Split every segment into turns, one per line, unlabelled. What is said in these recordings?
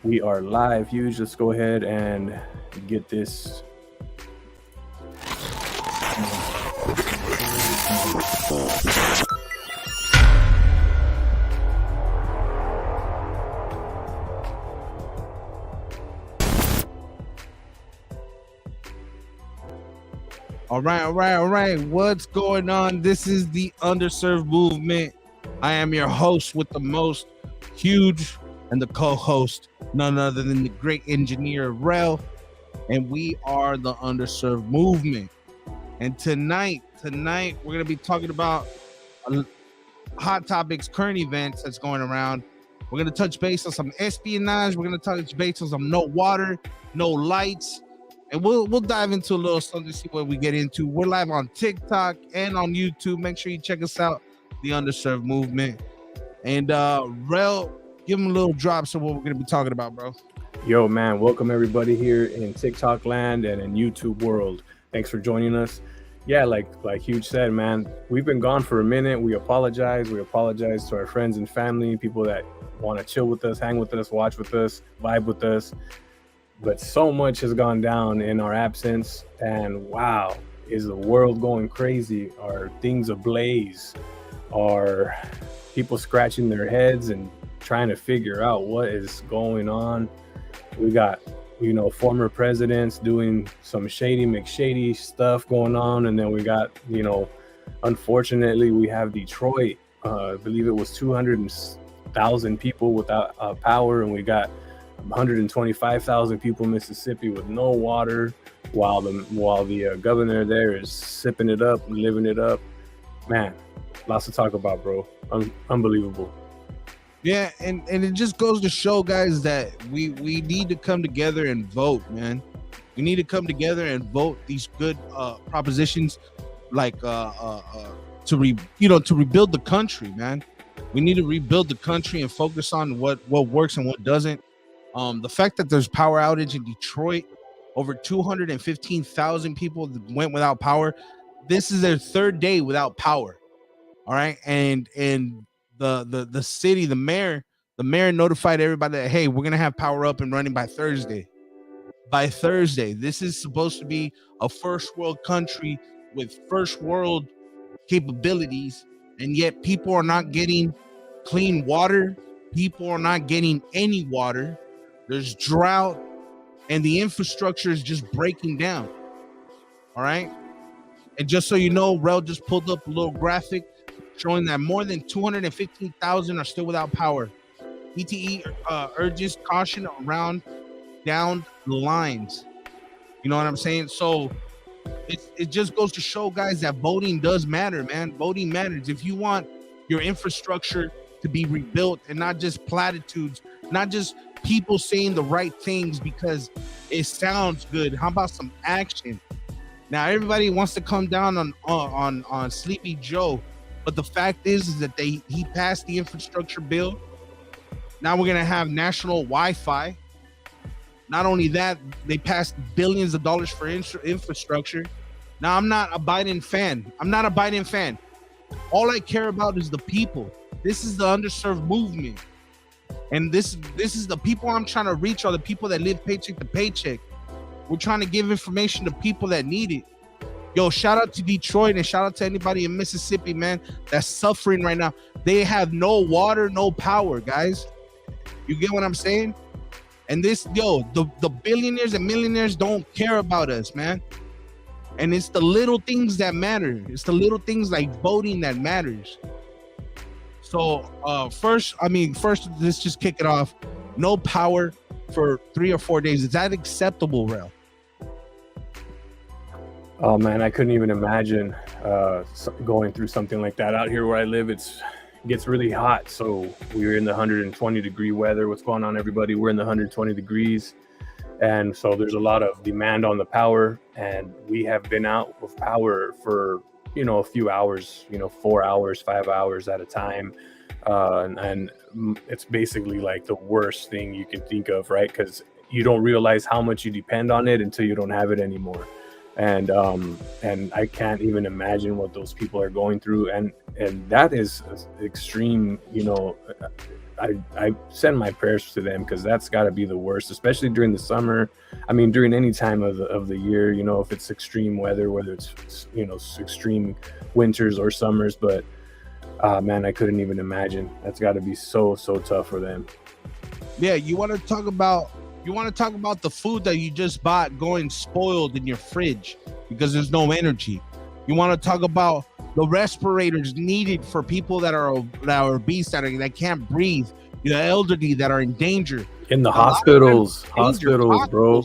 We are live, huge. Let's go ahead and get this.
All right. What's going on? This is the underserved movement. I am your host with the most, huge, and the co-host, none other than the great engineer Rel, and we are the underserved movement. And tonight, we're gonna be talking about hot topics, current events that's going around. We're gonna touch base on some espionage. We're gonna touch base on some no water, no lights. And we'll dive into a little something to see what we get into. We're live on TikTok and on YouTube. Make sure you check us out, the Underserved Movement. And Rel, give them a little drops of what we're gonna be talking about, bro.
Yo, man, welcome everybody here in TikTok land and in YouTube world. Thanks for joining us. Yeah, like Huge said, man, we've been gone for a minute. We apologize. We apologize to our friends and family, people that want to chill with us, hang with us, watch with us, vibe with us. But so much has gone down in our absence, and wow, is the world going crazy? Are things ablaze? Are people scratching their heads and trying to figure out what is going on? We got, former presidents doing some shady McShady stuff going on, and then we got, unfortunately, we have Detroit. I believe it was 200,000 people without power, and we got 125,000 people in Mississippi with no water, while the governor there is sipping it up, living it up. Man, lots to talk about, bro. Unbelievable.
Yeah, and it just goes to show, guys, that we need to come together and vote, man. We need to come together and vote these good propositions, like to rebuild the country, man. We need to rebuild the country and focus on what works and what doesn't. The fact that there's power outage in Detroit, over 215,000 people went without power. This is their third day without power. All right, and the city, the mayor notified everybody that, hey, we're gonna have power up and running by Thursday. This is supposed to be a first world country with first world capabilities, and yet people are not getting clean water. People are not getting any water. There's drought, and the infrastructure is just breaking down. All right. And just so you know, Rel just pulled up a little graphic showing that more than 215,000 are still without power. ETE urges caution around down the lines. You know what I'm saying? So it just goes to show, guys, that voting does matter, man. Voting matters. If you want your infrastructure to be rebuilt and not just platitudes, not just people saying the right things because it sounds good. How about some action? Now everybody wants to come down on Sleepy Joe, but the fact is that he passed the infrastructure bill. Now we're gonna have national Wi-Fi. Not only that, they passed billions of dollars for infrastructure. Now I'm not a Biden fan. All I care about is the people. This is the underserved movement. And this is the people I'm trying to reach, are the people that live paycheck to paycheck. We're trying to give information to people that need it. Yo, shout out to Detroit and shout out to anybody in Mississippi, man, that's suffering right now. They have no water, no power, guys. You get what I'm saying? And the billionaires and millionaires don't care about us, man. And it's the little things that matter. It's the little things like voting that matters. So first, let's just kick it off. No power for 3 or 4 days. Is that acceptable, Rel?
Oh man, I couldn't even imagine going through something like that. Out here where I live, it gets really hot. So we're in the 120-degree weather. What's going on, everybody? We're in the 120 degrees. And so there's a lot of demand on the power. And we have been out of power for a few hours, 4 hours, 5 hours at a time. And it's basically like the worst thing you can think of, right? Because you don't realize how much you depend on it until you don't have it anymore. And I can't even imagine what those people are going through. And that is extreme, I send my prayers to them, because that's got to be the worst, especially during the summer. I mean, during any time of the year, you know, if it's extreme weather, whether it's, you know, extreme winters or summers. But man, I couldn't even imagine. That's got to be so tough for them.
Yeah, you want to talk about the food that you just bought going spoiled in your fridge because there's no energy. You want to talk about the respirators needed for people that are obese, that can't breathe, you know, elderly that are in danger.
In the hospitals, bro.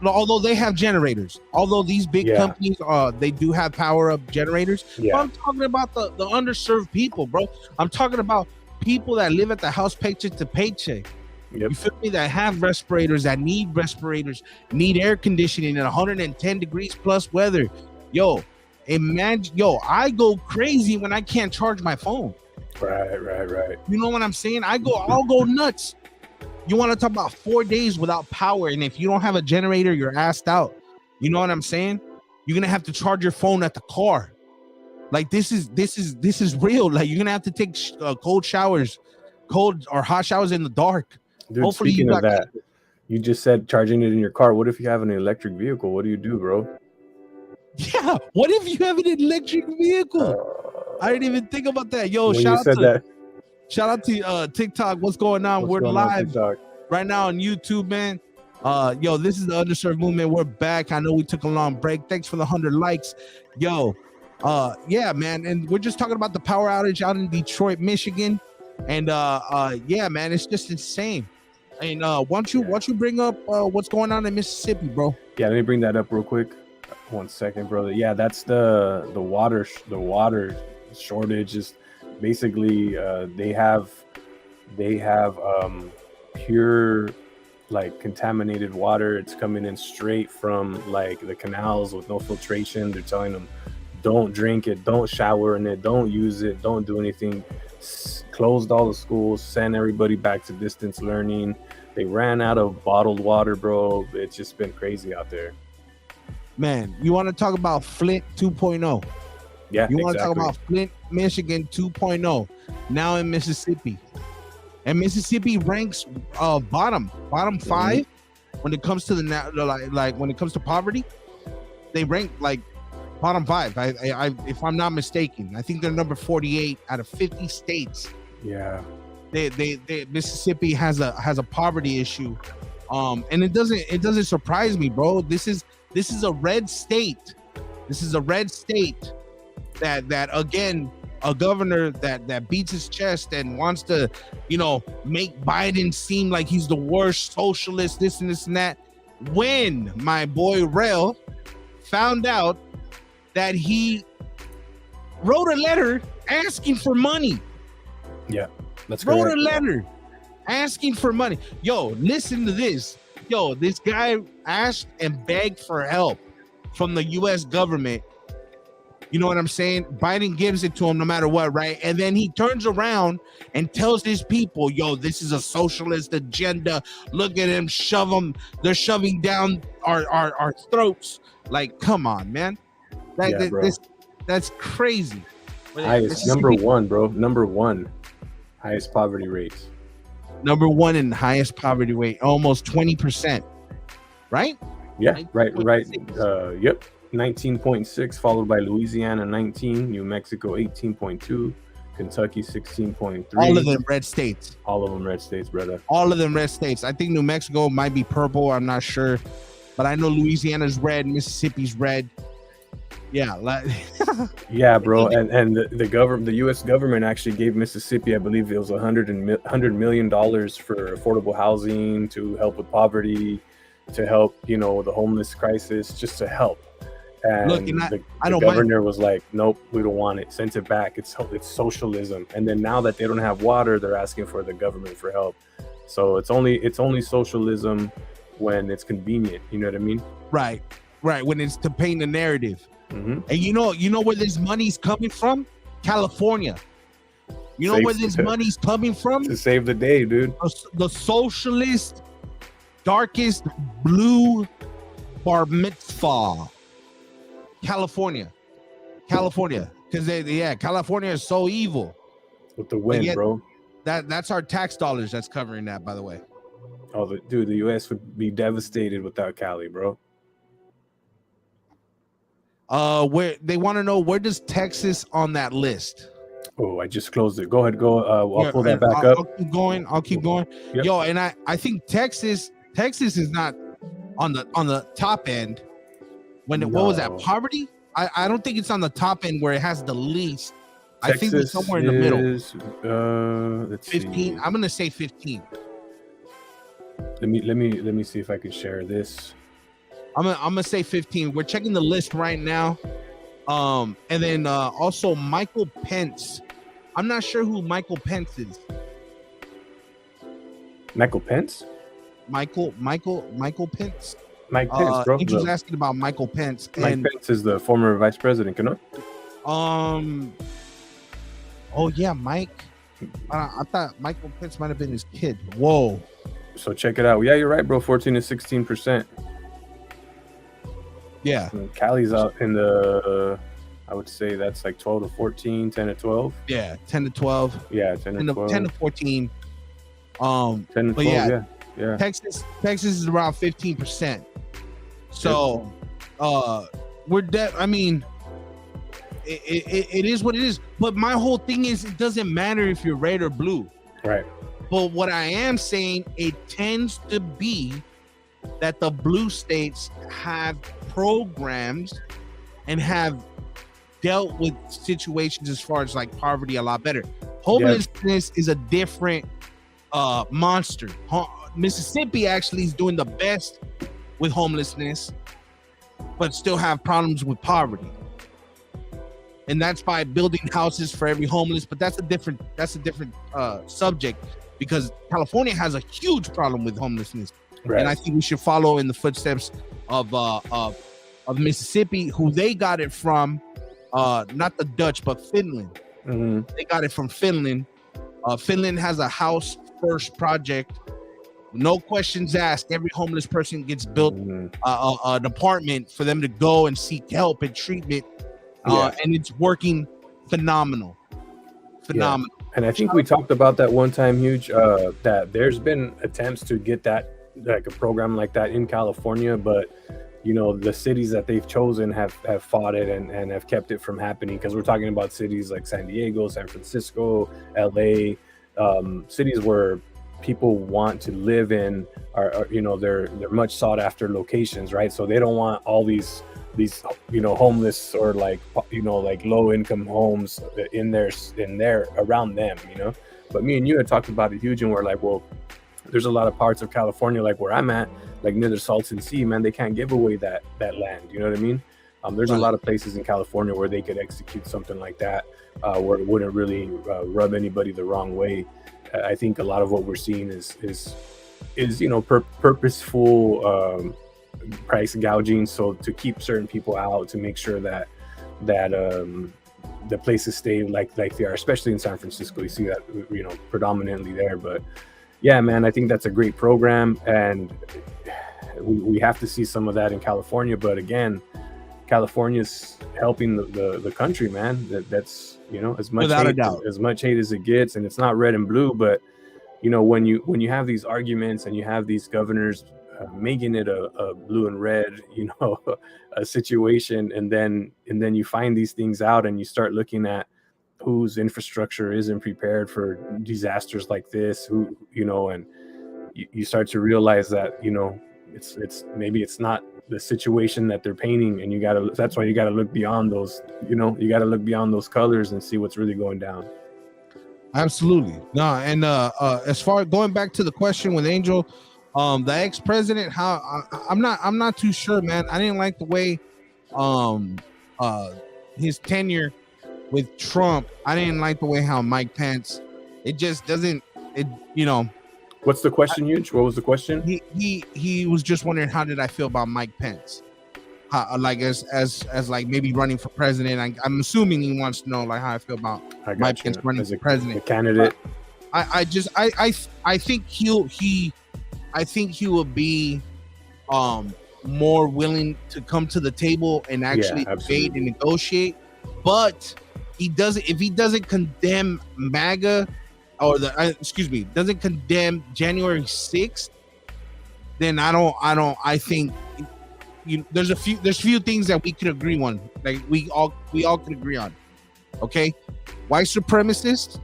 Although they have generators, although these big companies, they do have power up generators.
Yeah.
But I'm talking about the underserved people, bro. I'm talking about people that live at the house paycheck to paycheck.
Yep.
You feel me? That have respirators, that need respirators, need air conditioning in 110 degrees plus weather. Yo, imagine, I go crazy when I can't charge my phone.
Right.
You know what I'm saying? I'll go nuts. You want to talk about 4 days without power, and if you don't have a generator, you're assed out. You know what I'm saying? You're gonna have to charge your phone at the car. Like this is real. Like you're gonna have to take cold or hot showers in the dark.
Dude,
hopefully
speaking of that, you just said charging it in your car. What if you have an electric vehicle? What do you do, bro?
Yeah, what if you have an electric vehicle? I didn't even think about that. Yo, shout out to TikTok. What's going on? We're live right now on YouTube, man. Yo, this is the Underserved Movement. We're back. I know we took a long break. Thanks for the 100 likes. Yo, yeah, man. And we're just talking about the power outage out in Detroit, Michigan. And yeah, man, it's just insane. And why don't you bring up what's going on in Mississippi, bro?
Yeah, let me bring that up real quick. 1 second, brother. Yeah, that's the water shortage. Is basically they have pure, like, contaminated water. It's coming in straight from like the canals with no filtration. They're telling them, don't drink it, don't shower in it, don't use it, don't do anything. Closed all the schools, sent everybody back to distance learning. They ran out of bottled water, bro. It's just been crazy out there.
Man, you want to talk about Flint 2.0?
Yeah,
you want to talk about Flint, Michigan 2.0 now in Mississippi. And Mississippi ranks bottom 5 when it comes to when it comes to poverty. They rank like bottom 5. I if I'm not mistaken, I think they're number 48 out of 50 states.
Yeah.
They Mississippi has a poverty issue. And it doesn't surprise me, bro. This is a red state. This is a red state that again, a governor that beats his chest and wants to, you know, make Biden seem like he's the worst socialist, this and that. When my boy Rel found out that he wrote a letter asking for money.
Yeah, that's
wrote
correct.
A letter asking for money. Yo, listen to this. Yo, this guy asked and begged for help from the U.S. government. You know what I'm saying? Biden gives it to him no matter what, right? And then he turns around and tells his people, yo, this is a socialist agenda. Look at him, shove them. They're shoving down our throats. Like, come on, man. That's crazy.
Highest, number one, bro. Number one. Highest poverty rates.
Number one in highest poverty rate, almost 20%. Right?
Yeah, right. Yep. 19.6, followed by Louisiana 19, New Mexico 18.2, Kentucky 16.3.
All of them red states.
All of them red states, brother.
All of them red states. I think New Mexico might be purple. I'm not sure, but I know Louisiana's red, Mississippi's red. Yeah,
yeah, bro. And the U.S. government actually gave Mississippi, I believe it was $100 million for affordable housing, to help with poverty, to help, you know, the homeless crisis, just to help. And
look,
the governor was like, nope, we don't want it. Sent it back. It's socialism. And then now that they don't have water, they're asking for the government for help. So it's only socialism when it's convenient. You know what I mean?
Right. When it's to paint a narrative.
Mm-hmm.
And you know where this money's coming from? California. You know where this money's coming from?
To save the day, dude.
The socialist, darkest blue bar mitzvah. California, because California is so evil.
With the wind, bro.
That's our tax dollars that's covering that, by the way.
Oh, dude, the U.S. would be devastated without Cali, bro.
Where they want to know, where does Texas on that list?
Oh, I just closed it. Go ahead, go. I'll pull that
And
back up.
I'll keep going.
Yep.
Yo, and I think Texas is not on the top end. What was that? Poverty? I don't think it's on the top end where it has the least.
Texas,
I think it's somewhere in the middle.
Let's
15.
see.
I'm gonna say 15.
Let me see if I can share this.
I'm gonna say 15. We're checking the list right now. And then also Michael Pence. I'm not sure who Michael Pence is.
Michael Pence?
Michael Pence.
Mike Pence, bro.
He was asking about Michael Pence.
Mike Pence is the former vice president, you know?
Oh yeah, Mike. I thought Michael Pence might have been his kid. Whoa.
So check it out. Yeah, you're right, bro. 14 to 16%.
Yeah.
And Cali's out in the, I would say that's like 12 to 14, 10 to 12.
Yeah, 10 to 12.
Yeah, 10 to 12.
10 to 14.
10 to 12, yeah.
Texas is around 15%. So, I mean, it is what it is. But my whole thing is, it doesn't matter if you're red or blue.
Right.
But what I am saying, it tends to be that the blue states have programs and have dealt with situations as far as like poverty a lot better. Homelessness is a different monster. Mississippi actually is doing the best with homelessness, but still have problems with poverty. And that's by building houses for every homeless, but that's a different subject, because California has a huge problem with homelessness. Right. And I think we should follow in the footsteps of Mississippi, who they got it from, not the Dutch, but Finland.
Mm-hmm.
They got it from Finland. Finland has a house first project. No questions asked. Every homeless person gets built an apartment for them to go and seek help and treatment. And it's working phenomenal. Yeah.
And I think we talked about that one time, Huge, that there's been attempts to get that, like a program like that in California, but you know, the cities that they've chosen have fought it and have kept it from happening, because we're talking about cities like San Diego, San Francisco, LA, cities where people want to live in, are you know, they're much sought after locations, right? So they don't want all these you know, homeless or like, you know, like low income homes in there around them, you know. But me and you had talked about it, Huge, and we're like, well, there's a lot of parts of California, like where I'm at, like near the Salton Sea, man, they can't give away that land, you know what I mean? There's a lot of places in California where they could execute something like that, where it wouldn't really rub anybody the wrong way. I think a lot of what we're seeing is you know, purposeful price gouging, so to keep certain people out, to make sure that the places stay like they are, especially in San Francisco. You see that, you know, predominantly there. But yeah, man, I think that's a great program, and we have to see some of that in California. But again, California's helping the country, man. That's, you know, as much hate as it gets, and it's not red and blue, but you know, when you have these arguments and you have these governors making it a blue and red, you know, a situation, and then you find these things out, and you start looking at whose infrastructure isn't prepared for disasters like this, who, you know, and you start to realize that, you know, it's maybe it's not the situation that they're painting, and that's why you gotta look beyond those, you know, you gotta look beyond those colors and see what's really going down.
Absolutely. No, and as far as going back to the question with Angel, the ex-president, I'm not too sure, man. I didn't like the way his tenure with Trump. I didn't like the way how Mike Pence, it just doesn't, it, you know.
What's the question, Huge? What was the question?
He was just wondering, how did I feel about Mike Pence? Like as like maybe running for president. I'm assuming he wants to know like how I feel about Mike Pence running for president.
A candidate.
I think he will be more willing to come to the table and actually debate and negotiate. But if he doesn't condemn MAGA, or excuse me, doesn't condemn January 6th, then I think there's few things that we could agree on. Like we all could agree on. Okay, white supremacists,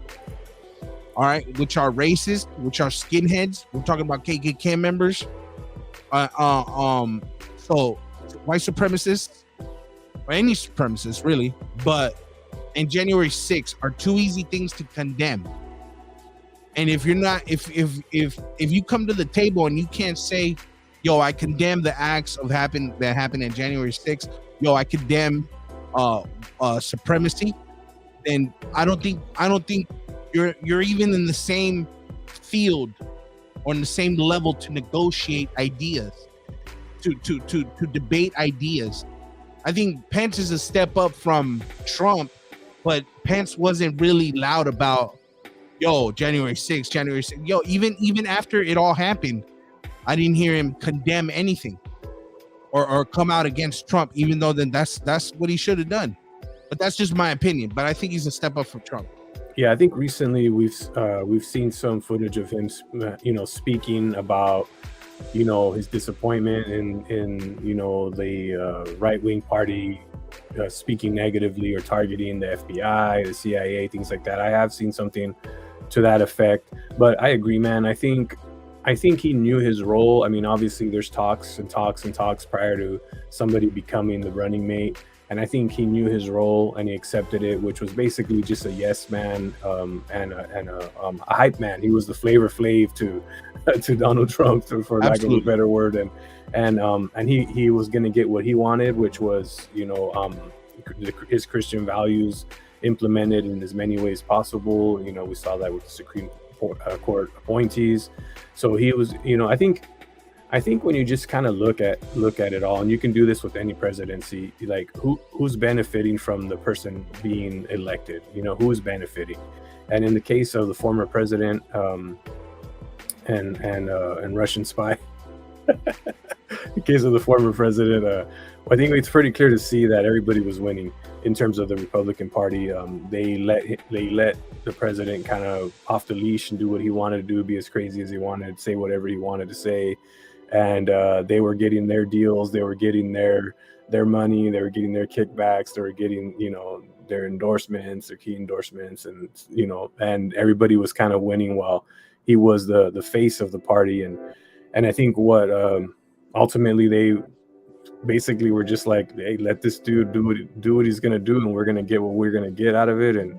all right, which are racist, which are skinheads. We're talking about KKK members. So white supremacists or any supremacists really, but and January 6th are two easy things to condemn. And if you're not, if you come to the table and you can't say, yo, I condemn the acts that happened on January 6th, yo, I condemn supremacy, then I don't think you're even in the same field or in the same level to negotiate ideas, to debate ideas. I think Pence is a step up from Trump, but Pence wasn't really loud about, yo, January 6th, yo, even after it all happened, I didn't hear him condemn anything or come out against Trump, even though then that's what he should have done. But that's just my opinion. But I think he's a step up from Trump.
Yeah, I think recently we've seen some footage of him, speaking about, his disappointment in the right-wing party, speaking negatively or targeting the FBI, the CIA, things like that. I have seen something to that effect, but I agree, man. I think he knew his role. I mean, obviously there's talks prior to somebody becoming the running mate. And I think he knew his role and he accepted it, which was basically just a yes man and a hype man. He was the Flavor Flav to Donald Trump, for lack of a better word. And he was going to get what he wanted, which was, his Christian values implemented in as many ways possible. We saw that with the Supreme Court appointees. So he was, I think when you just kind of look at it all, and you can do this with any presidency, like who's benefiting from the person being elected, who's benefiting. And in the case of the former president and Russian spy, in case of the former president, I think it's pretty clear to see that everybody was winning in terms of the Republican Party. They let the president kind of off the leash and do what he wanted to do, be as crazy as he wanted, say whatever he wanted to say. And they were getting their deals, they were getting their money, they were getting their kickbacks, they were getting, their endorsements, their key endorsements, and and everybody was kind of winning while he was the face of the party. And I think what ultimately they basically were just like, hey, let this dude do what he's gonna do, and we're gonna get what we're gonna get out of it. And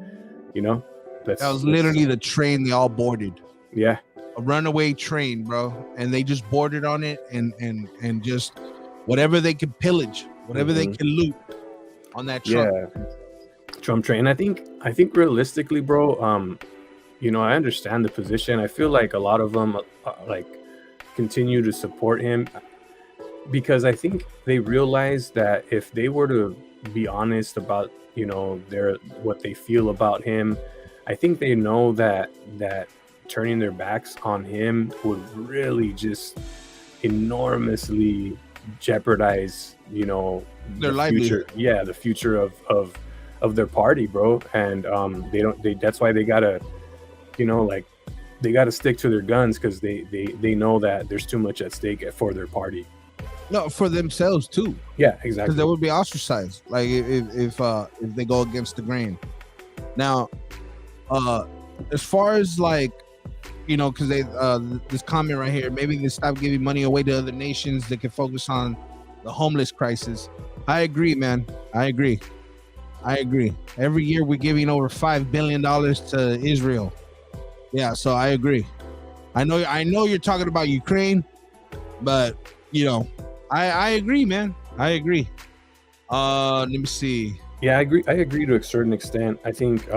that
was literally the train they all boarded.
Yeah.
A runaway train, bro, and they just boarded on it and just whatever they could pillage, whatever they could loot on that Trump
train. I think realistically, bro, I understand the position. I feel like a lot of them continue to support him because I think they realize that if they were to be honest about what they feel about him, I think they know that turning their backs on him would really just enormously jeopardize,
their livelihood.
The future of their party, bro. And that's why they gotta, they gotta stick to their guns because they know that there's too much at stake for their party.
No, for themselves too.
Yeah, exactly.
Because they would be ostracized, like if they go against the grain. Now, as far as because they this comment right here, maybe they stop giving money away to other nations. They can focus on the homeless crisis. I agree, man. I agree. Every year we're giving over $5 billion to Israel. Yeah, so I agree. I know you're talking about Ukraine, but I agree, man. I agree. Let me see.
Yeah, I agree to a certain extent. I think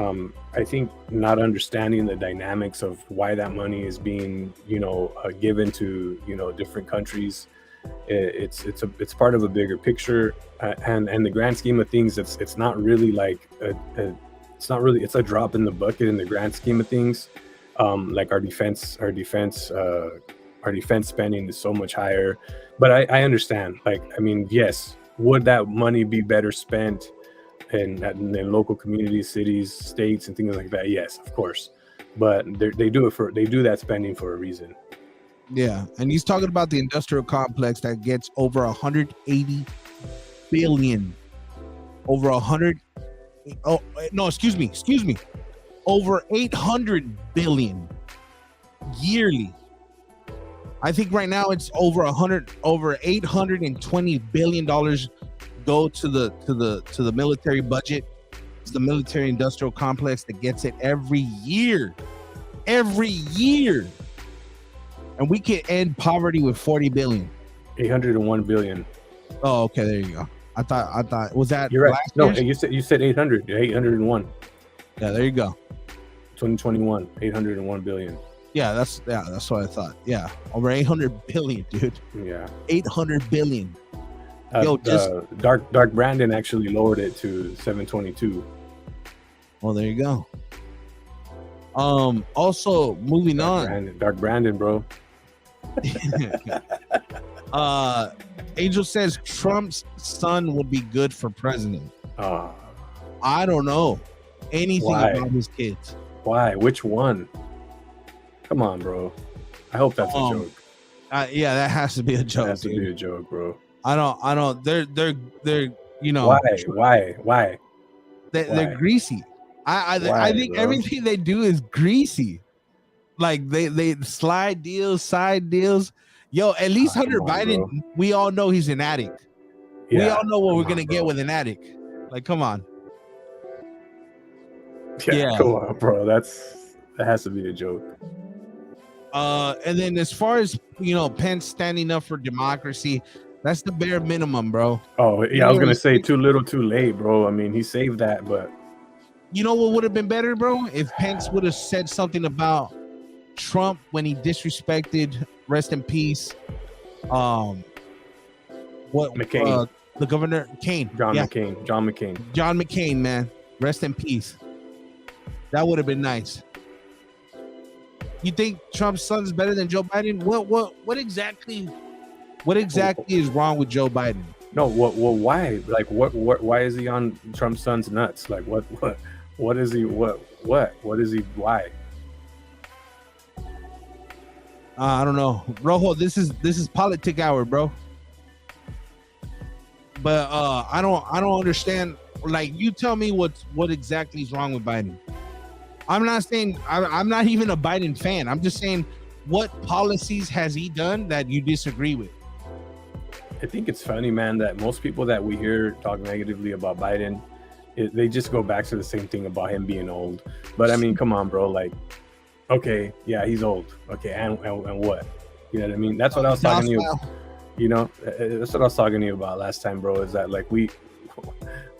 not understanding the dynamics of why that money is being, given to, different countries. It's part of a bigger picture, and the grand scheme of things, it's not really it's a drop in the bucket in the grand scheme of things. Like our defense spending is so much higher, but I understand. Yes, would that money be better spent in local communities, cities, states, and things like that? Yes, of course. but they do that spending for a reason.
Yeah, and he's talking about the industrial complex that gets over 180 billion, over 100. Oh no, excuse me, over 800 billion yearly. I think right now it's over 820 billion dollars go to the military budget. It's the military industrial complex that gets it every year, and we can end poverty with 40 billion.
801 billion.
Oh, okay, there you go. I thought was that
you're right.
last
No,
year's?
you said 800. 801.
Yeah, there you go.
2021, 801 billion.
Yeah, that's what I thought. Yeah, over 800 billion, dude.
Yeah,
800 billion.
Dark Brandon actually lowered it to 722.
Well, there you go. Also moving on.
Dark Brandon, bro.
Angel says Trump's son would be good for president. I don't know anything about his kids.
Why? Which one? Come on, bro. I hope that's a joke.
Yeah, that has to be a joke.
That has to be a joke, bro.
I don't. They're you know.
Why?
They're greasy. I think bro? Everything they do is greasy. Like they slide deals, side deals. Yo, at least Hunter Biden, bro. We all know he's an addict. Yeah, we all know what we're gonna get with an addict. Like, come on.
Yeah, come on, bro. That has to be a joke.
And then as far as Pence standing up for democracy, that's the bare minimum, bro.
Oh yeah, I was gonna say too little, too late, bro. I mean, he saved that, but
you know what would have been better, bro? If Pence would have said something about Trump when he disrespected, rest in peace, McCain, the governor,
John McCain,
man, rest in peace. That would have been nice. You think Trump's son is better than Joe Biden? What exactly is wrong with Joe Biden?
No, why? Like, why is he on Trump's son's nuts? Like, what is he? What is he? Why?
I don't know, Rojo. This is politic hour, bro. But I don't understand. Like, you tell me what exactly is wrong with Biden. I'm not saying I'm not even a Biden fan. I'm just saying, what policies has he done that you disagree with?
I think it's funny, man, that most people that we hear talk negatively about Biden, they just go back to the same thing about him being old. But I mean, come on, bro. Like, okay, yeah, he's old. Okay, and what? You know what I mean? That's what I was talking to you. You know, that's what I was talking to you about last time, bro. Is that like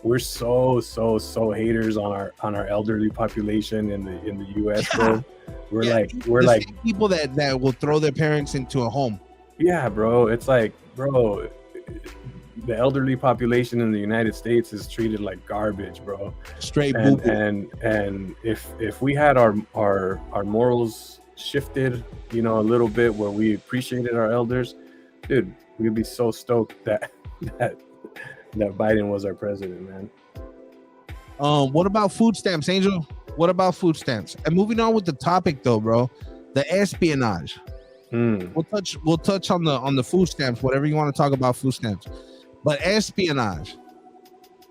we're so haters on our elderly population in the U.S., bro. We're like
people that will throw their parents into a home.
Yeah, bro. It's like, bro, the elderly population in the United States is treated like garbage, bro.
Straight
and if we had our morals shifted, a little bit, where we appreciated our elders, dude, we'd be so stoked that Biden was our president, man.
What about food stamps, Angel? What about food stamps? And moving on with the topic, though, bro, the espionage. We'll touch on the food stamps, whatever you want to talk about food stamps, but espionage.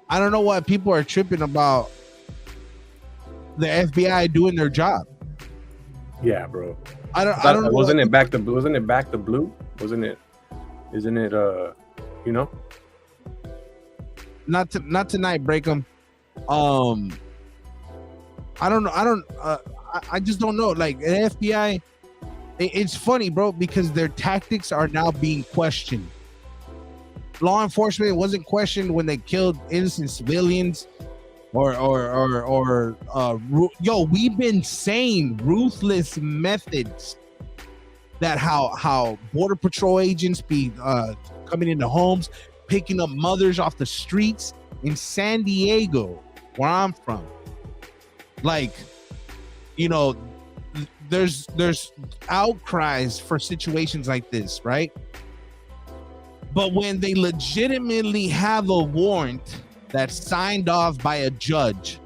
I don't know why people are tripping about the FBI doing their job.
Yeah, bro.
I don't know.
Wasn't it back to blue? Isn't it
Not tonight, Breakum. I don't know. I just don't know. Like, the FBI, it's funny, bro, because their tactics are now being questioned. Law enforcement wasn't questioned when they killed innocent civilians, we've been saying ruthless methods, that how border patrol agents be coming into homes, picking up mothers off the streets in San Diego, where I'm from. Like, there's outcries for situations like this, right? But when they legitimately have a warrant that's signed off by a judge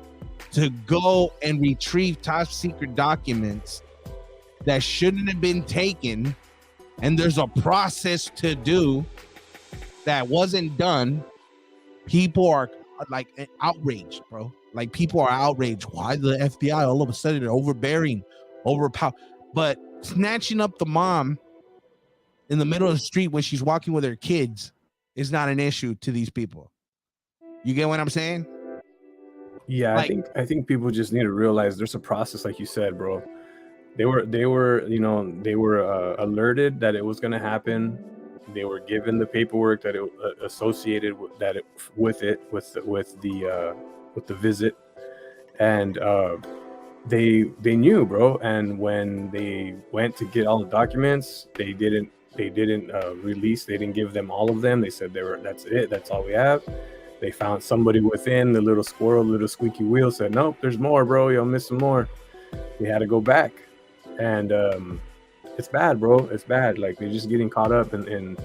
to go and retrieve top secret documents that shouldn't have been taken, and there's a process to do that wasn't done. People are like outraged, bro. Like people are outraged. Why the FBI all of a sudden overbearing, overpower, but snatching up the mom in the middle of the street when she's walking with her kids is not an issue to these people. You get what I'm saying?
Yeah,
Like,
I think people just need to realize there's a process, like you said, bro. They were alerted that it was going to happen. They were given the paperwork that it associated with that with the visit, and they knew, bro. And when they went to get all the documents, they didn't release. They didn't give them all of them. They said that's it. That's all we have. They found somebody within the little squirrel, little squeaky wheel. Said, nope, there's more, bro. You'll miss some more. We had to go back, and it's bad, bro. It's bad. Like they're just getting caught up, and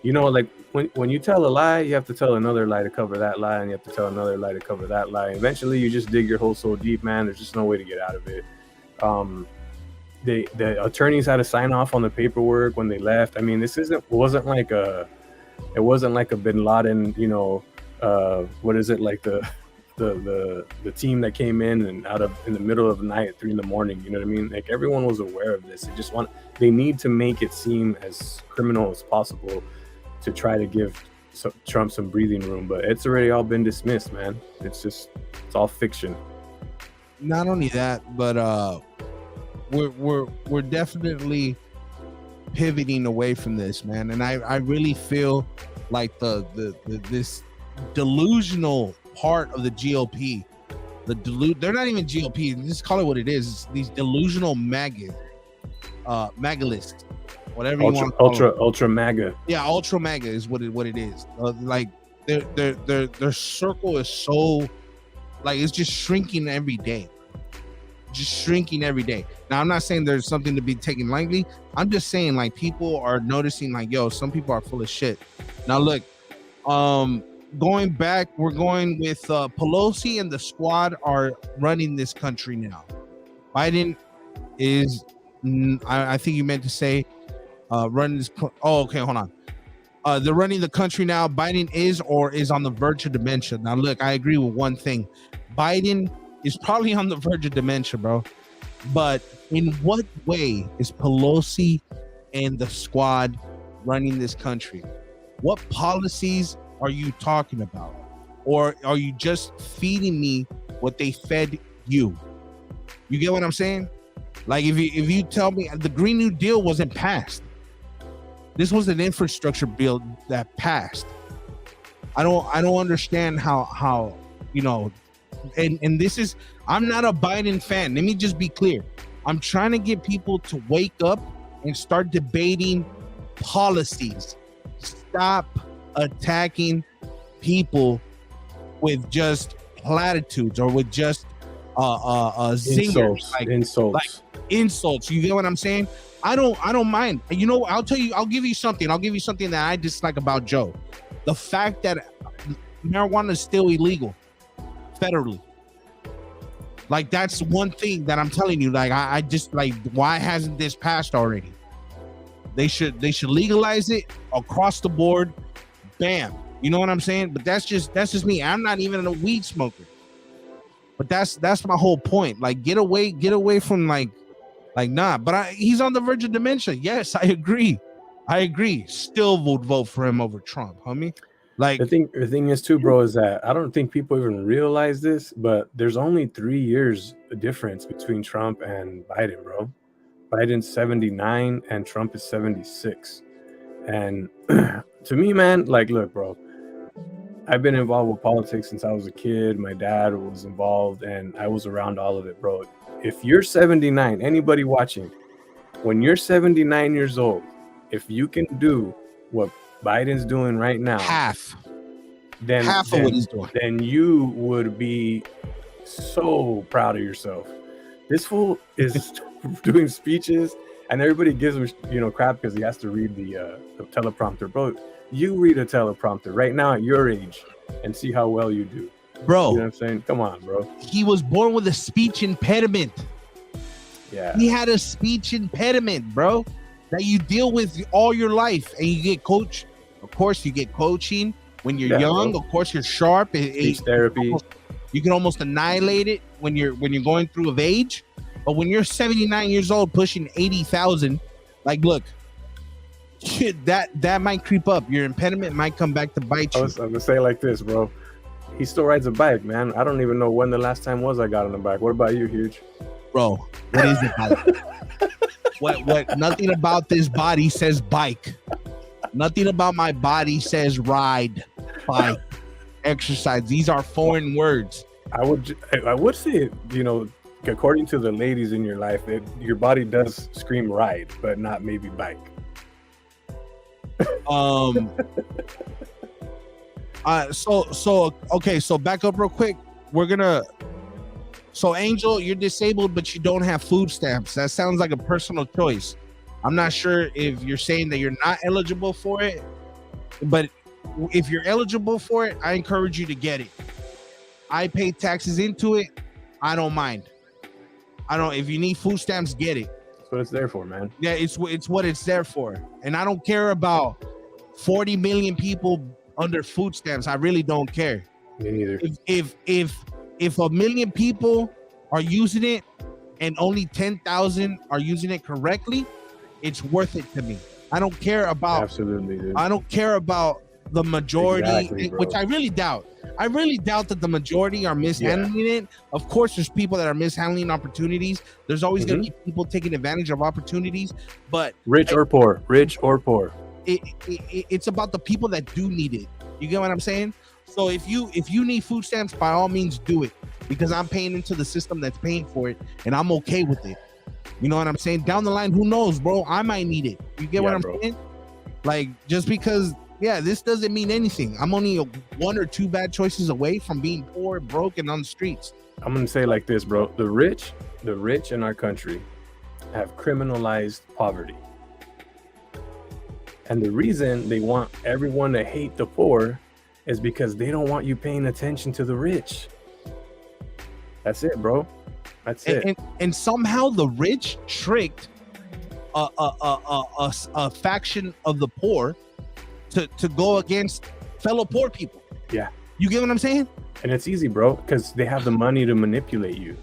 you know, like when you tell a lie, you have to tell another lie to cover that lie, and you have to tell another lie to cover that lie. Eventually, you just dig your hole so deep, man. There's just no way to get out of it. The attorneys had to sign off on the paperwork when they left. I mean, this wasn't like a Bin Laden, you know, what is it, like the team that came in and in the middle of the night at 3 a.m, you know what I mean? Like everyone was aware of this. They need to make it seem as criminal as possible to try to give Trump some breathing room, but it's already all been dismissed, man. It's all fiction.
Not only that, but we're definitely pivoting away from this, man. And I really feel like this delusional part of the GOP, they're not even GOP, just call it what it is. It's these delusional magalists, whatever you want to call them.
Ultra MAGA.
Yeah, ultra MAGA is what it is. Like their circle is so, like, it's just shrinking every day. Now, I'm not saying there's something to be taken lightly. I'm just saying, like, people are noticing, like, yo, some people are full of shit. Now, look, going back, we're going with Pelosi and the squad are running this country now. Biden is, I think you meant to say, running this. Oh, okay, hold on. They're running the country now. Biden is on the verge of dementia. Now, look, I agree with one thing. Biden is probably on the verge of dementia, bro. But in what way is Pelosi and the squad running this country? What policies are you talking about? Or are you just feeding me what they fed you? You get what I'm saying? Like, if you tell me the Green New Deal wasn't passed, this was an infrastructure bill that passed. I don't understand how you know. And this is, I'm not a Biden fan. Let me just be clear. I'm trying to get people to wake up and start debating policies. Stop attacking people with just platitudes or with just zingers, insults. You get what I'm saying? I don't mind. You know, I'll give you something that I dislike about Joe. The fact that marijuana is still illegal federally. Like, that's one thing that I'm telling you. Like, I just, like, why hasn't this passed already? They should legalize it across the board. Bam. You know what I'm saying? But that's just me. I'm not even a weed smoker. But that's my whole point. Like, get away from like nah. But he's on the verge of dementia. Yes, I agree. Still would vote for him over Trump, homie. Like,
the thing is too, bro, is that I don't think people even realize this, but there's only 3 years difference between Trump and Biden, bro. Biden's 79 and Trump is 76. And to me, man, like, look, bro, I've been involved with politics since I was a kid. My dad was involved and I was around all of it, bro. If you're 79, anybody watching, when you're 79 years old, if you can do what Biden's doing right now, half of what he's doing, then you would be so proud of yourself. This fool is doing speeches and everybody gives him, crap because he has to read the teleprompter. Bro, you read a teleprompter right now at your age and see how well you do.
bro.
You know what I'm saying? Come on, bro.
He was born with a speech impediment.
Yeah.
He had a speech impediment, bro, that you deal with all your life, and you get coached. Of course, you get coaching when you're young.
Bro.
Of course, you're sharp.
Speech therapy.
You can almost annihilate it when you're going through of age. But when you're 79 years old, pushing 80,000, like, look, shit, that might creep up. Your impediment might come back to bite you.
I'm gonna say it like this, bro. He still rides a bike, man. I don't even know when the last time was I got on a bike. What about you, Huge?
Bro, what is it, bike? What? Nothing about this body says bike. Nothing about my body says ride, bike, exercise. These are foreign words.
I would say, you know, according to the ladies in your life, your body does scream ride, but not maybe bike.
So back up real quick. So Angel, you're disabled, but you don't have food stamps. That sounds like a personal choice. I'm not sure if you're saying that you're not eligible for it, but if you're eligible for it, I encourage you to get it. I pay taxes into it. I don't mind. If you need food stamps, get it.
That's what it's there for, man.
Yeah, it's what it's there for. And I don't care about 40 million people under food stamps. I really don't care.
Me neither.
If a million people are using it and only 10,000 are using it correctly, it's worth it to me. I don't care about
Absolutely, dude.
I don't care about the majority,
Exactly, bro.
which I really doubt. I really doubt that the majority are mishandling it. Of course, there's people that are mishandling opportunities. There's always going to be people taking advantage of opportunities, but
rich or poor.
It's about the people that do need it. You get what I'm saying? So if you need food stamps, by all means do it, because I'm paying into the system that's paying for it, and I'm okay with it. You know what I'm saying? Down the line, who knows, bro? I might need it. You get what I'm saying? Like, just because, this doesn't mean anything. I'm only one or two bad choices away from being poor, broke, and on the streets.
I'm gonna say it like this, bro. The rich in our country have criminalized poverty. And the reason they want everyone to hate the poor is because they don't want you paying attention to the rich. That's it, bro. That's it.
And somehow the rich tricked a faction of the poor to go against fellow poor people.
Yeah.
You get what I'm saying?
And it's easy, bro, because they have the money to manipulate you.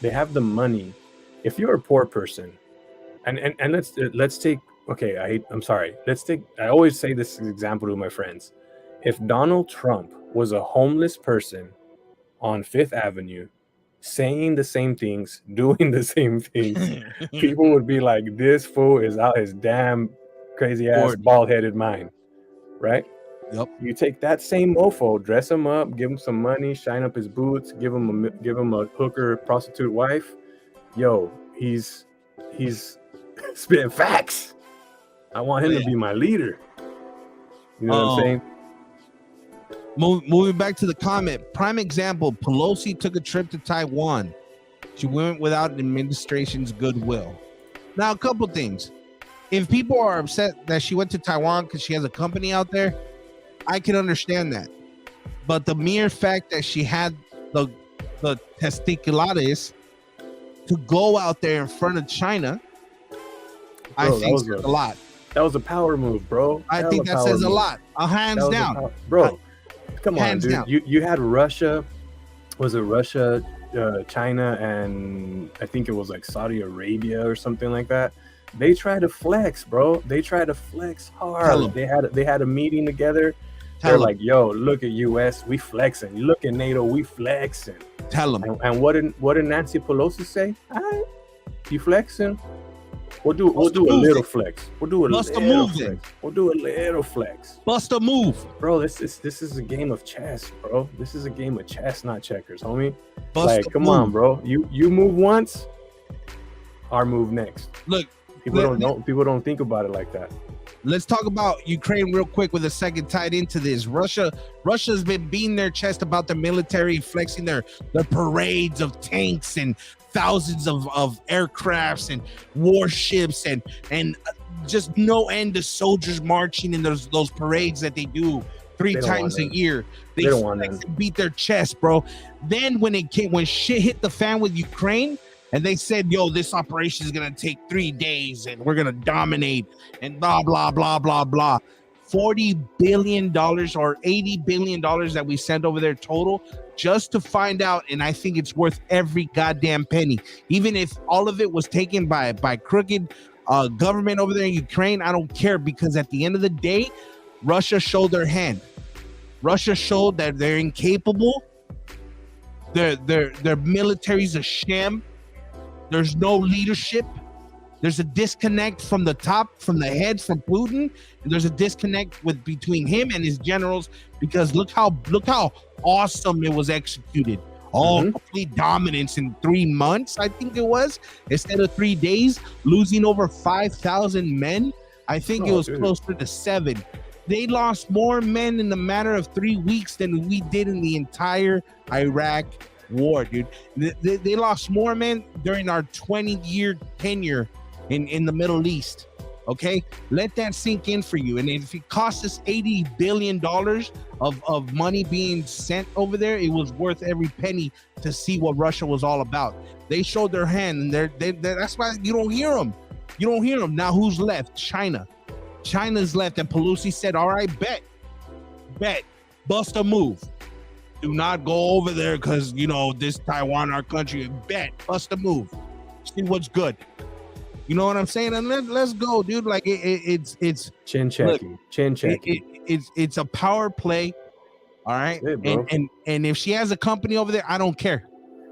They have the money. If you're a poor person, and let's take, okay, I'm sorry. I always say this example to my friends. If Donald Trump was a homeless person on Fifth Avenue, saying the same things, doing the same things, people would be like, this fool is out his damn crazy ass bald-headed mind, right?
Yep.
You take that same mofo, dress him up, give him some money, shine up his boots, give him a hooker prostitute wife. Yo, he's spitting facts. I want him to be my leader. You know what I'm saying?
Moving back to the comment, prime example, Pelosi took a trip to Taiwan. She went without the administration's goodwill. Now, a couple things. If people are upset that she went to Taiwan because she has a company out there, I can understand that. But the mere fact that she had the testiculares to go out there in front of China, I think says a lot.
That was a power move, bro.
I think that says a lot. Hands down.
Bro, come on, dude.
Down.
You had Russia. Was it Russia, China, and I think it was like Saudi Arabia or something like that. They tried to flex, bro. They tried to flex hard. They had a meeting together. They're like, yo, look at US, we flexing. You look at NATO, we flexing.
Tell them.
And what did Nancy Pelosi say? All right, you flexing? We'll do a little flex. We'll do a little flex. We'll do a little flex.
Bust a move,
bro. This is a game of chess, bro. This is a game of chess, not checkers, homie. Come on, bro. You move once, our move next.
Look,
people don't think about it like that.
Let's talk about Ukraine real quick with a second tied into this. Russia's been beating their chest about their military, flexing their parades of tanks and thousands of aircrafts and warships and just no end of soldiers marching in those parades that they do three
They don't want
times a
none.
year.
They don't want none.
Beat their chest, bro. Then when shit hit the fan with Ukraine, and they said, "Yo, this operation is gonna take 3 days, and we're gonna dominate," and blah blah blah blah blah. $40 billion or $80 billion that we sent over there total just to find out, and I think it's worth every goddamn penny. Even if all of it was taken by crooked government over there in Ukraine, I don't care, because at the end of the day, Russia showed their hand. Russia showed that they're incapable. Their military's a sham. There's no leadership. There's a disconnect from the top, from the heads, from Putin, and there's a disconnect between him and his generals, because look how awesome it was executed. Complete dominance in 3 months, I think it was, instead of 3 days, losing over 5,000 men. I think it was closer to 7. They lost more men in the matter of 3 weeks than we did in the entire Iraq war, dude. They lost more men during our 20-year tenure in the Middle East. Okay, let that sink in for you. And if it cost us $80 billion of money being sent over there, it was worth every penny to see what Russia was all about. They showed their hand, and that's why you don't hear them. You don't hear them. Now who's left? China's left, and Pelosi said, all right, bet, bust a move. Do not go over there because, this Taiwan, our country, bust a move. See what's good. You know what I'm saying? And let's go, dude. Like it's
chin checking.
It's a power play. All right. And if she has a company over there, I don't care.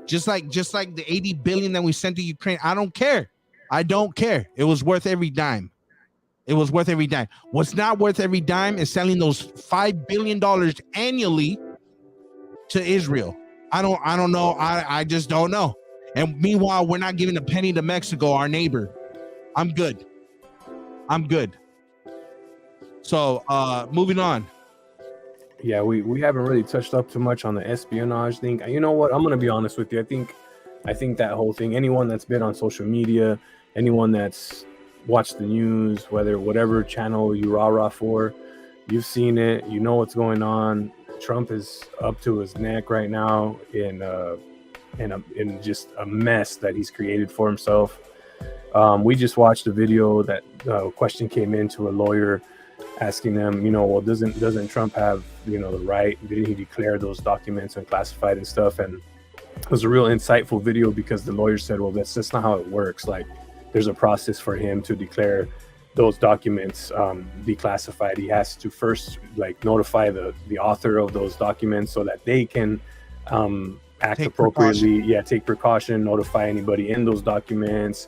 Just like the 80 billion that we sent to Ukraine, I don't care. It was worth every dime. What's not worth every dime is selling those $5 billion annually to Israel. I don't know. I just don't know. And meanwhile, we're not giving a penny to Mexico, our neighbor. I'm good. So moving on.
Yeah, we haven't really touched up too much on the espionage thing. You know what? I'm gonna be honest with you. I think that whole thing, anyone that's been on social media, anyone that's watched the news, whatever channel you rah for, you've seen it, you know what's going on. Trump is up to his neck right now in just a mess that he's created for himself. We just watched a video that question came in to a lawyer asking them, well, doesn't Trump have, the right? Didn't he declare those documents unclassified and stuff? And it was a real insightful video because the lawyer said, well, that's just not how it works. Like, there's a process for him to declare those documents declassified. He has to first notify the author of those documents so that they can act appropriately. Take precaution, notify anybody in those documents,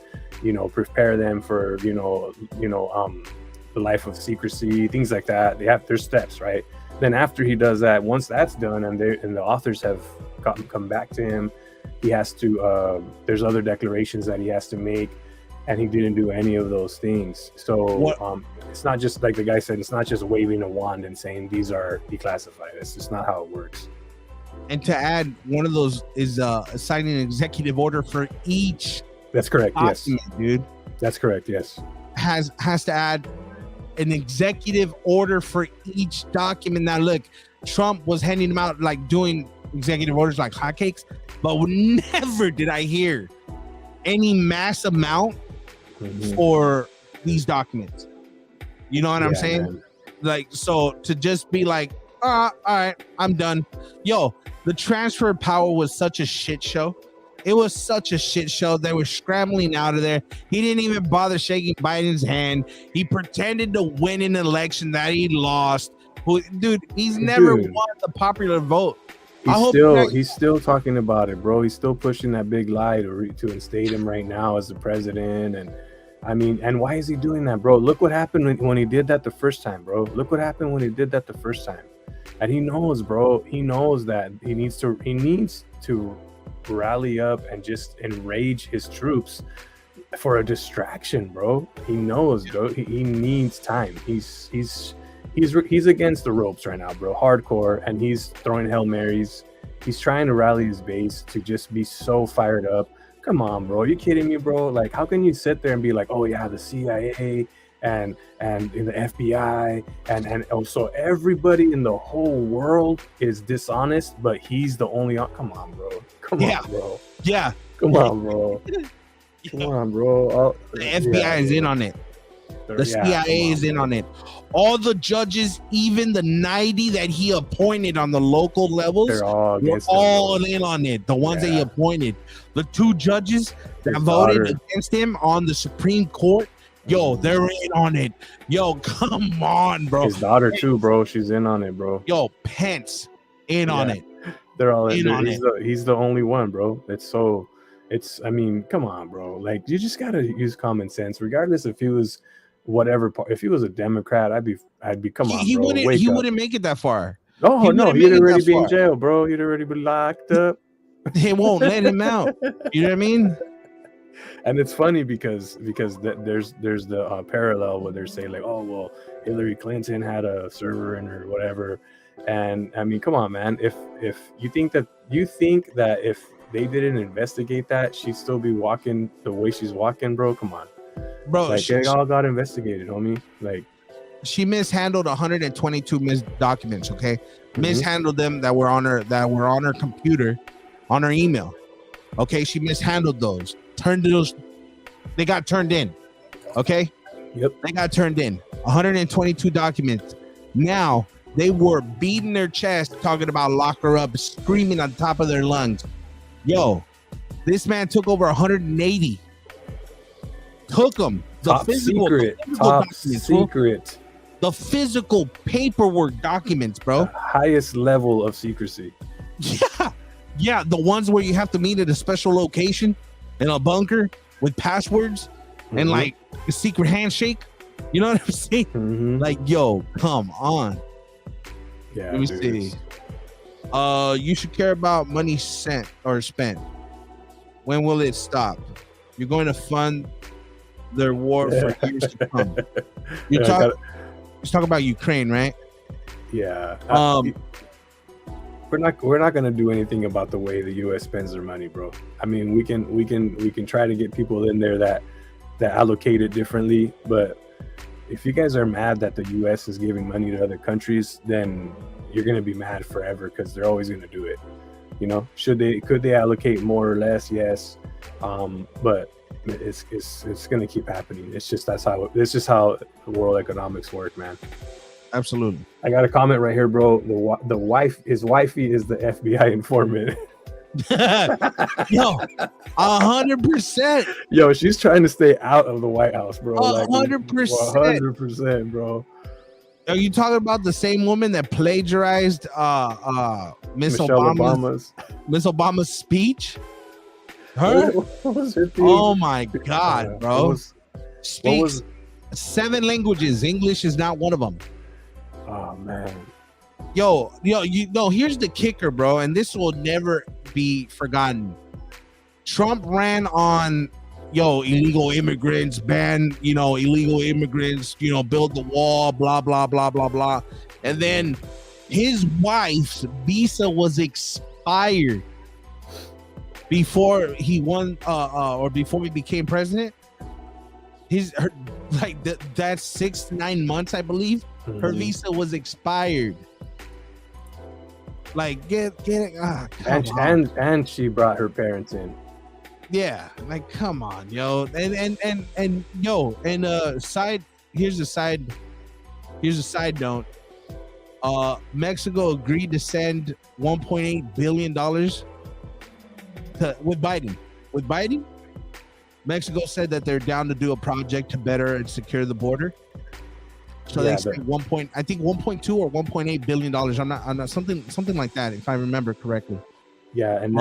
prepare them for the life of secrecy, things like that. There's steps, right? Then after he does that, once that's done and the authors have come back to him, he has to there's other declarations that he has to make, and he didn't do any of those things. So it's not just like the guy said, it's not just waving a wand and saying these are declassified. It's just not how it works.
And to add, one of those is signing an executive order for each.
That's correct. Yes,
dude.
That's correct. Yes.
Has to add an executive order for each document. Now, look, Trump was handing them out, like doing executive orders like hotcakes, but never did I hear any mass amount for these documents. You know what I'm saying? Man. Like, so to just be like, all right, I'm done. Yo, the transfer of power was such a shit show. It was such a shit show. They were scrambling out of there. He didn't even bother shaking Biden's hand. He pretended to win an election that he lost. Dude, he's never won the popular vote.
He's still talking about it, bro. He's still pushing that big lie to instate him right now as the president. And I mean, and why is he doing that, bro? Look what happened when he did that the first time, bro. Look what happened when he did that the first time. And he knows, bro. He knows that he needs to rally up and just enrage his troops for a distraction, bro. He knows, bro. He needs time. He's against the ropes right now, bro. Hardcore, and he's throwing Hail Marys. He's trying to rally his base to just be so fired up. Come on, bro. Are you kidding me, bro? Like, how can you sit there and be like, oh yeah, the CIA and in the FBI and also everybody in the whole world is dishonest, but he's the only. Come on, bro. Come on, bro.
Yeah.
Come on, bro. Come on, bro.
The FBI is in on it. The CIA is in on it. All the judges, even the 90 that he appointed on the local levels,
they're all
in on it. The ones that he appointed. The 2 judges that voted against him on the Supreme Court, yo, they're in on it. Yo, come on, bro.
His daughter too, bro. She's in on it, bro.
Yo, Pence in on it.
They're all in on it. He's the only one, bro. I mean, come on, bro. Like, you just gotta use common sense, regardless if he was whatever. If he was a Democrat, I'd be. Come on,
he
bro.
Wouldn't make it that far.
Oh no, he'd already be in jail, bro. He'd already be locked up.
They won't let him out. You know what I mean?
And it's funny because there's the parallel where they're saying like, oh well, Hillary Clinton had a server in her whatever, and I mean, come on, man. If you think that if they didn't investigate that, she'd still be walking the way she's walking, bro. Come on,
bro.
Like, they all got investigated, homie. Like,
she mishandled 122 documents. Okay, mishandled them that were on her computer, on her email. Okay, she mishandled those. They got turned in. Okay.
Yep.
They got turned in. 122 documents. Now they were beating their chest, talking about lock her up, screaming on top of their lungs. Yo, this man took over 180. Took them.
Top secret.
The physical paperwork documents, bro.
The highest level of secrecy.
Yeah, the ones where you have to meet at a special location in a bunker with passwords and like a secret handshake. You know what I'm saying? Like, yo, come on.
Yeah.
Let me see. You should care about money sent or spent. When will it stop? You're going to fund their war for years to come. You're talking about Ukraine, right?
Yeah. We're not gonna do anything about the way the U.S. spends their money, bro. I mean, we can try to get people in there that allocate it differently, but if you guys are mad that the U.S. is giving money to other countries, then you're gonna be mad forever because they're always gonna do it. You know, could they allocate more or less? Yes, but it's gonna keep happening. It's just how world economics work, man.
Absolutely.
I got a comment right here, bro. His wifey is the FBI informant.
Yo, 100%.
Yo, she's trying to stay out of the White House, bro.
100%.
100%, bro.
Are you talking about the same woman that plagiarized Miss Obama's speech? Her?
What was her theme?
Oh my God, bro. Speaks 7 languages. English is not one of them.
Oh man.
Yo, here's the kicker, bro, and this will never be forgotten. Trump ran on illegal immigrants, ban illegal immigrants, build the wall, blah blah blah blah blah. And then his wife's visa was expired before he won or before he became president. That's 6 to 9 months, I believe. Her visa was expired. Like, get it.
And she brought her parents in.
Yeah, like, come on, yo. And yo, and here's a side note. Mexico agreed to send $1.8 billion with Biden. With Biden, Mexico said that they're down to do a project to better and secure the border. So they spent I think 1.2 or 1.8 billion dollars. I'm not something like that, if I remember correctly.
Yeah, and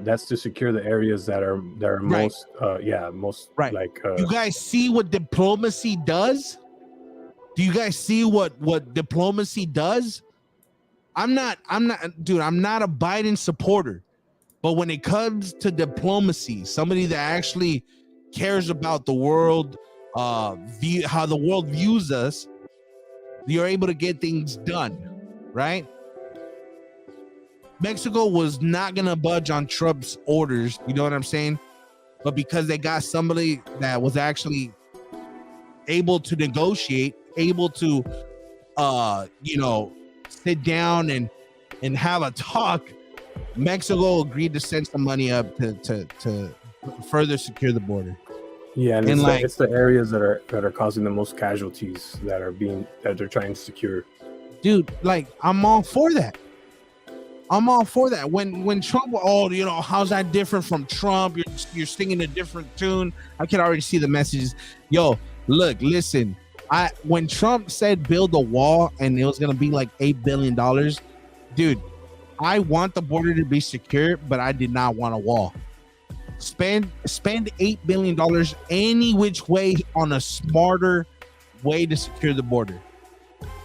that's to secure the areas that are most right. Like
you guys see what diplomacy does? Do you guys see what diplomacy does? I'm not a Biden supporter, but when it comes to diplomacy, somebody that actually cares about the world, how the world views us, you're able to get things done, right? Mexico was not gonna budge on Trump's orders, you know what I'm saying? But because they got somebody that was actually able to negotiate, able to sit down and have a talk, Mexico agreed to send some money up to further secure the border.
Yeah, and
And
it's the areas that are causing the most casualties that they're trying to secure.
Dude, like, I'm all for that. When Trump, how's that different from Trump? You're singing a different tune. I can already see the messages. Yo, look, listen. When Trump said build a wall and it was gonna be like $8 billion, dude, I want the border to be secure, but I did not want a wall. Spend $8 billion any which way on a smarter way to secure the border.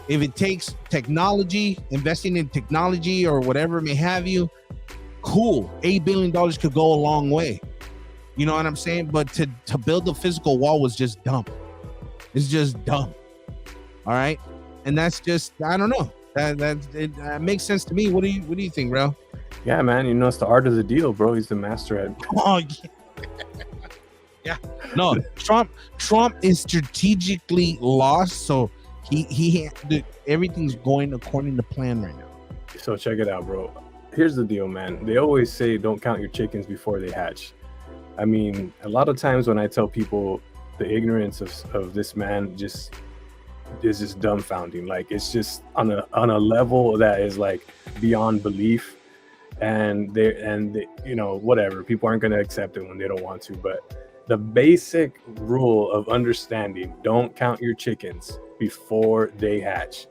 If it takes technology, investing in technology or whatever may have you, cool. $8 billion could go a long way. You know what I'm saying? But to build a physical wall was just dumb. It's just dumb. All right. And that's just, I don't know. That makes sense to me. What do you think, bro?
Yeah, man. It's the art of the deal, bro. He's the master at.
Oh, yeah. No, Trump is strategically lost, so he everything's going according to plan right now.
So check it out, bro. Here's the deal, man. They always say don't count your chickens before they hatch. I mean, a lot of times when I tell people the ignorance of this man is just dumbfounding. Like, it's just on a level that is like beyond belief. And they whatever, people aren't going to accept it when they don't want to, but the basic rule of understanding, don't count your chickens before they hatch.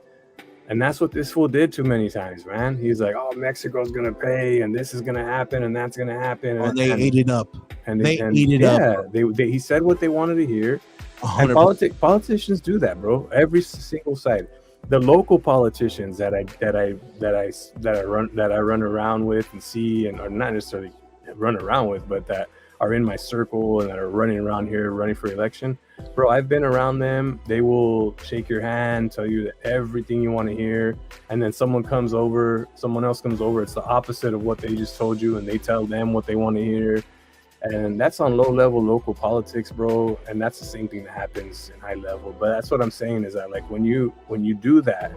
And that's what this fool did too many times, man. He's like, oh, Mexico's gonna pay, and this is gonna happen, and that's gonna happen.
Oh, they ate it up.
And they ate it up. He said what they wanted to hear. 100%. And politicians do that, bro. Every single side. The local politicians that I run around with and see, and are not necessarily run around with, but that are in my circle and that are running around here running for election, bro, I've been around them. They will shake your hand, tell you everything you want to hear, and then someone else comes over, it's the opposite of what they just told you, and they tell them what they want to hear. And that's on low level local politics, bro. And that's the same thing that happens in high level. But that's what I'm saying is that, like, when you do that,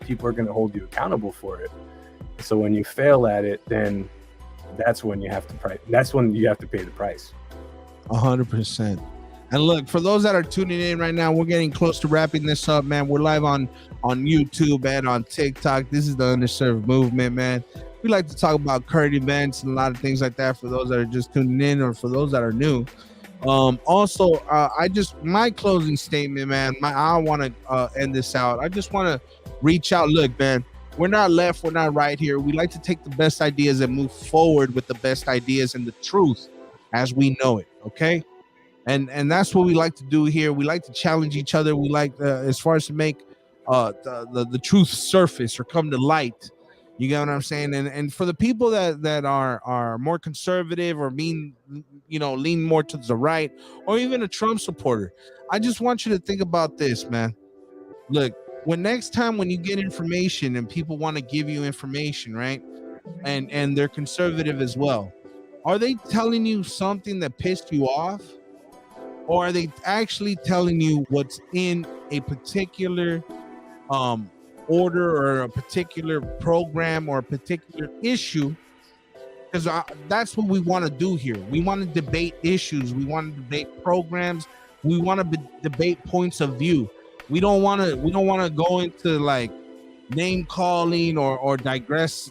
people are going to hold you accountable for it. So when you fail at it, then that's when you have to pay the price.
100%. And look, for those that are tuning in right now, we're getting close to wrapping this up, man. We're live on YouTube and on TikTok. This is the Underserved Movement, man. We like to talk about current events and a lot of things like that for those that are just tuning in or for those that are new. Also, my closing statement, man, I want to end this out. I just want to reach out. Look, man, we're not left, we're not right here. We like to take the best ideas and move forward with the best ideas and the truth as we know it, okay? And that's what we like to do here. We like to challenge each other. We like, as far as to make the truth surface or come to light. You get what I'm saying? And for the people that are more conservative or lean more to the right, or even a Trump supporter, I just want you to think about this, man. Look, next time when you get information and people want to give you information, right? And they're conservative as well, are they telling you something that pissed you off? Or are they actually telling you what's in a particular order or a particular program or a particular issue? Because that's what we want to do here. We want to debate issues. We want to debate programs. We want to debate points of view. We don't want to go into like name calling or digress,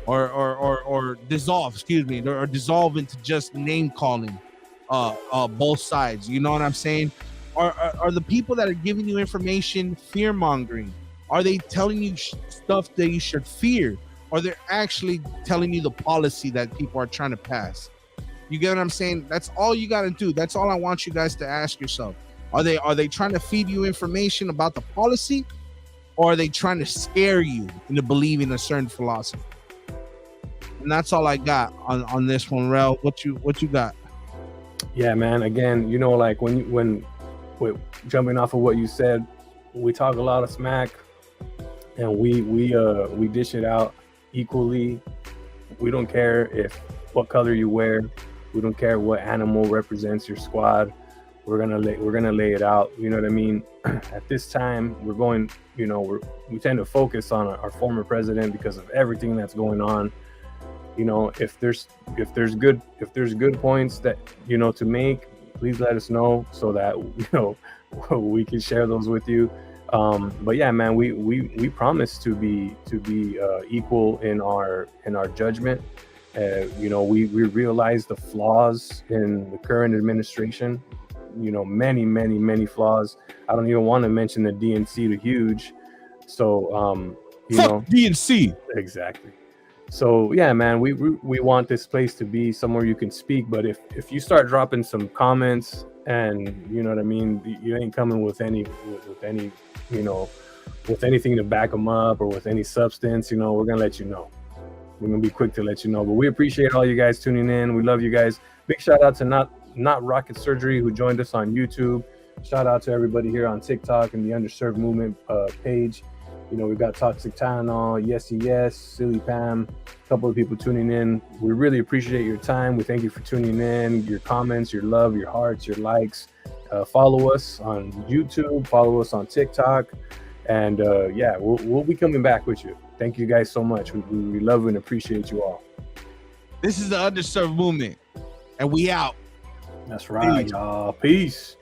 or dissolve. Excuse me, or dissolve into just name calling. Both sides. You know what I'm saying? Are the people that are giving you information fear mongering? Are they telling you stuff that you should fear? Or they're actually telling you the policy that people are trying to pass? You get what I'm saying? That's all you got to do. That's all I want you guys to ask yourself. Are they trying to feed you information about the policy? Or are they trying to scare you into believing a certain philosophy? And that's all I got on this one, Rel. What you got?
Yeah, man. Again, like when jumping off of what you said, we talk a lot of smack, and we dish it out equally. We don't care what color you wear. We don't care what animal represents your squad. we're gonna lay it out. You know what I mean? At this time, we're going. You know, we tend to focus on our former president because of everything that's going on. You know, if there's good points that to make, please let us know so that we can share those with you. But yeah, man, we promise to be equal in our judgment. We realize the flaws in the current administration. Many flaws. I don't even want to mention the DNC, the huge. So
Fuck DNC.
Exactly. So yeah, man, we want this place to be somewhere you can speak. But if you start dropping some comments and you know what I mean, you ain't coming with any with anything to back them up or with any substance, we're gonna let you know. We're gonna be quick to let you know. But we appreciate all you guys tuning in. We love you guys. Big shout out to not Rocket Surgery who joined us on YouTube. Shout out to everybody here on TikTok and the Underserved Movement page. We've got Toxic Tylenol, Yes, Silly Pam, a couple of people tuning in. We really appreciate your time. We thank you for tuning in, your comments, your love, your hearts, your likes. Follow us on YouTube, follow us on TikTok, and we'll be coming back with you. Thank you guys so much. We love and appreciate you all.
This is the Underserved Movement, and we out.
That's right, y'all. Peace.